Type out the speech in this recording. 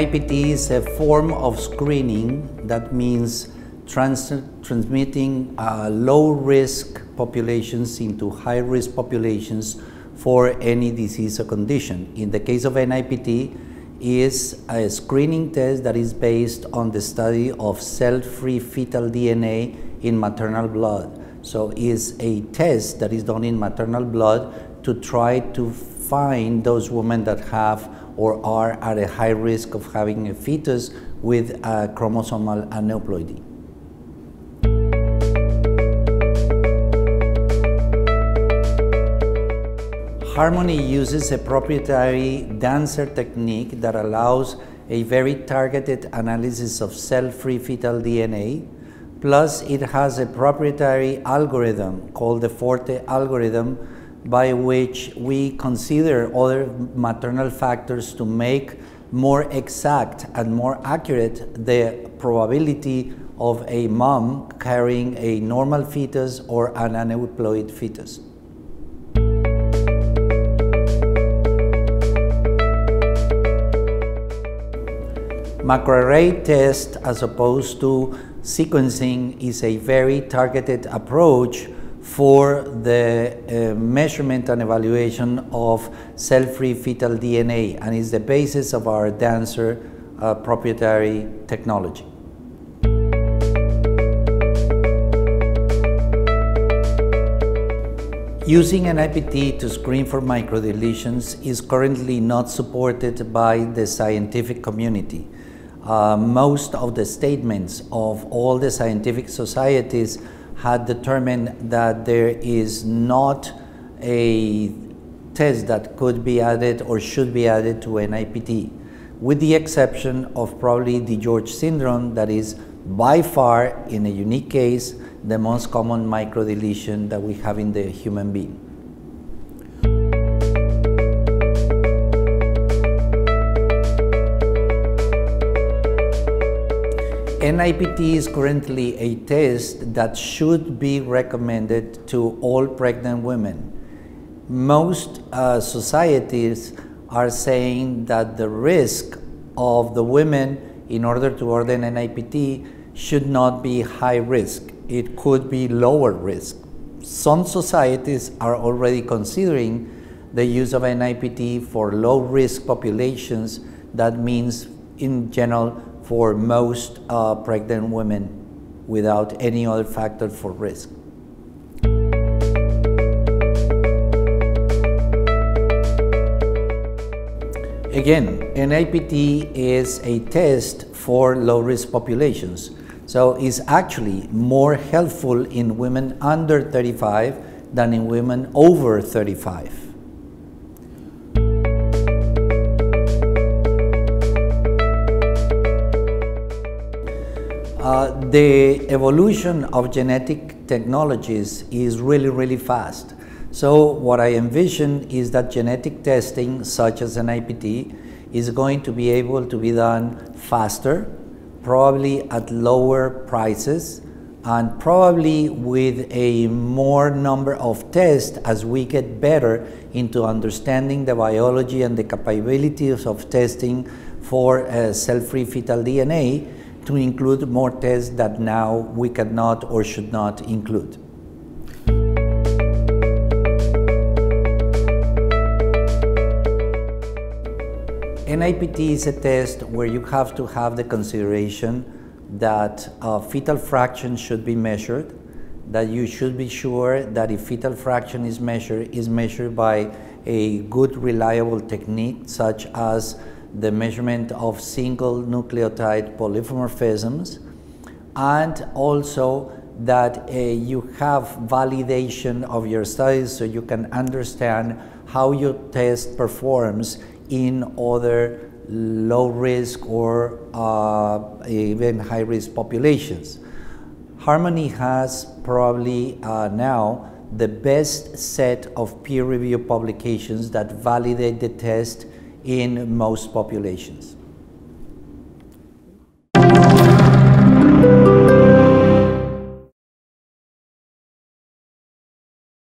NIPT is a form of screening that means transmitting low-risk populations into high-risk populations for any disease or condition. In the case of NIPT, is a screening test that is based on the study of cell-free fetal DNA in maternal blood. So it's a test that is done in maternal blood to try to find those women that have or are at a high risk of having a fetus with a chromosomal aneuploidy. Harmony uses a proprietary dancer technique that allows a very targeted analysis of cell-free fetal DNA, plus it has a proprietary algorithm called the Forte algorithm by which we consider other maternal factors to make more exact and more accurate the probability of a mom carrying a normal fetus or an aneuploid fetus. Macroarray test, as opposed to sequencing, is a very targeted approach for the measurement and evaluation of cell-free fetal DNA, and is the basis of our dancer proprietary technology. Using NIPT to screen for microdeletions is currently not supported by the scientific community. Most of the statements of all the scientific societies had determined that there is not a test that could be added or should be added to NIPT, with the exception of probably the George syndrome, that is by far, in a unique case, the most common microdeletion that we have in the human being. NIPT is currently a test that should be recommended to all pregnant women. Most societies are saying that the risk of the women in order to order an NIPT should not be high risk. It could be lower risk. Some societies are already considering the use of NIPT for low risk populations. That means in general for most pregnant women without any other factor for risk. Again, NIPT is a test for low-risk populations, so it's actually more helpful in women under 35 than in women over 35. The evolution of genetic technologies is really fast. So what I envision is that genetic testing, such as NIPT, is going to be able to be done faster, probably at lower prices, and probably with a more number of tests as we get better into understanding the biology and the capabilities of testing for cell-free fetal DNA, to include more tests that now we cannot or should not include. NIPT is a test where you have to have the consideration that fetal fraction should be measured, that you should be sure that if fetal fraction is measured by a good reliable technique such as the measurement of single nucleotide polymorphisms, and also that you have validation of your studies so you can understand how your test performs in other low risk or even high risk populations. Harmony has probably now the best set of peer review publications that validate the test in most populations.